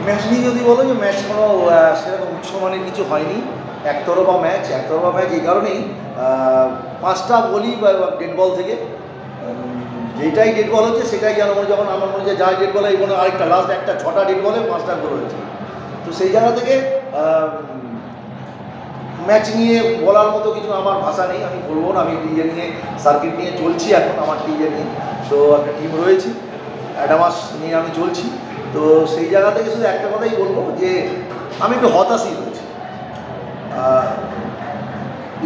Match নিয়ে যদি বলো যে ম্যাচ কোনো সেরকম উচ্চমানের কিছু হয়নি, একতরফা ম্যাচ এই কারণেই 5টা বলই ডেড বল থেকে যেটাই ডেড বল হচ্ছে সেটাই যেন যখন আমার মনে হয় যাই ডেড বলে এই মনে আরেকটা লাস্ট একটা 6টা ডেড বলে 5টা গোল হয়েছে। তো সেই জায়গা থেকে ম্যাচ নিয়ে বলার মতো কিছু আমার ভাষা নেই, আমি বলবো না। আমি টিজে নিয়ে সার্কিট নিয়ে চলছি এখন, আমার টিজে নিয়ে তো একটা টিম রয়েছে, অ্যাডামাস নিয়ে আমি চলছি। তো সেই জায়গা থেকে শুধু একটা কথাই বলবো যে আমি একটু হতাশই হয়েছি,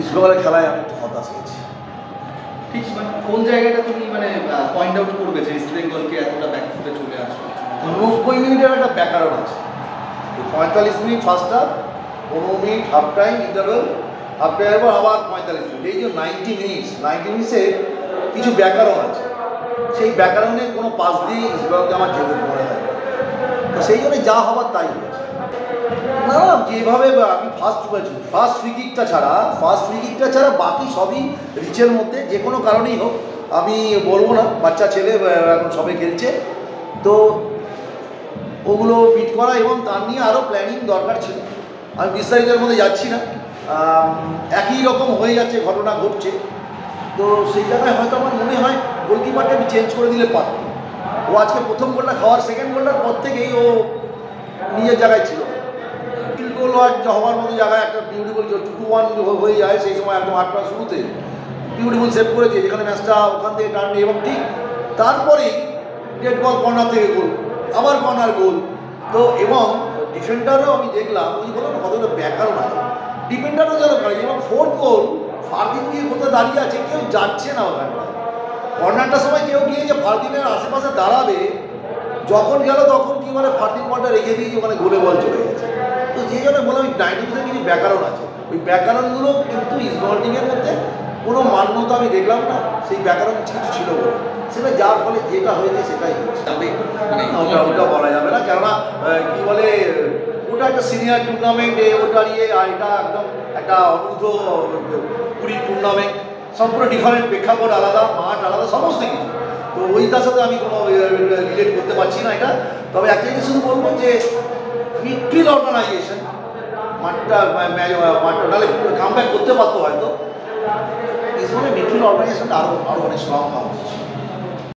ইস্টবেঙ্গলের খেলায় আমি একটু হতাশ হয়েছি। ঠিক মানে কোন জায়গাটা তুমি মানে পয়েন্ট আউট করবে যে ইস্টবেঙ্গলকে এতটা ব্যাকফুটে চলে আসবে? 90 মিনিটের একটা ব্যাকরণ আছে, 45 minute first half, 15 minute half time interval, half টাইমের পর আবার 45 মিনিট, এই যে 90 মিনিটসে কিছু ব্যাকরণ আছে। সেই ব্যাকরণে কোনো পাস দিয়ে ইস্টবেঙ্গলকে আমার যেতে মনে হয়, তো সেই জন্য যা হবার তাই হয়েছে। না যেভাবে আমি ফার্স্ট ফ্রি কিকটা ছাড়া বাকি সবই রিচের মধ্যে, যে কোনো কারণেই হোক আমি বলবো না, বাচ্চা ছেলে এখন সবে খেলছে, তো ওগুলো বিট করা এবং তার নিয়ে আরও প্ল্যানিং দরকার ছিল। আমি বিস্তারিতের মধ্যে যাচ্ছি না, একই রকম হয়ে যাচ্ছে, ঘটনা ঘটছে। তো সেই জায়গায় হয়তো আমার মনে হয় গোলকিপারটা আমি চেঞ্জ করে দিলে পারত। ও আজকে প্রথম গোলটা খাওয়ার সেকেন্ড গোলটার পর থেকেই ও নিজের জায়গায় ছিল। ফিল্ড গোল হওয়ার মতো জায়গায় একটা বিউটিফুল 2-1 হয়ে যায় সেই সময়, একদম 8টা শুরুতে বিউটিফুল সেভ করেছে, যেখানে ম্যাচটা ওখান থেকে টার্ন, এবং ঠিক তারপরেই ডেড বল কর্নার থেকে গোল, আবার কর্নার গোল। তো এবং ডিফেন্ডারও আমি দেখলাম, ওই যে বললাম কতটা ব্যাকরণ আছে, ডিফেন্ডারও যেন করে, এবং 4th গোল ফারদিন গিয়ে কোথাও দাঁড়িয়ে আছে, কেউ যাচ্ছে না ওখানটা। কর্নারটার সময় কেউ গিয়ে যে ফারদিনের আশেপাশে দাঁড়াবে, যখন গেল তখন কি মানে ফারদিন বলটা রেখে দিয়ে ওখানে গোলে বল চলে গেছে। তো যে জন্য বললাম ওই 90% কিছু ব্যাকরণ আছে, ওই ব্যাকরণগুলো কিন্তু ইস্টবেঙ্গল টিমের মধ্যে কোনো মান্যতা আমি দেখলাম না, সেই ব্যাকরণ কিছু ছিল বলে, সেটা যার ফলে যেটা হয়েছে সেটাই হয়েছে। মানে ওটা বলা যাবে না, কেননা কি বলে ওটা একটা সিনিয়র টুর্নামেন্টে ওটা নিয়ে, আর এটা একদম একটা অনূর্ধ্ব 20 টুর্নামেন্ট, সম্পূর্ণ ডিফারেন্ট, প্রেক্ষাপট আলাদা, মাঠ আলাদা, সমস্ত কিছু। তো ওইটার সাথে আমি কোনো রিলেট করতে পারছি না এটা। তবে একটা জিনিস শুধু বলবো যে মিডফিল্ড অর্গানাইজেশন মাঠটা নাহলে কামব্যাক করতে পারতো হয়তো, ইসবনের মিডফিল্ড অর্গানাইজেশনটা আরও অনেক স্ট্রং হওয়া উচিত।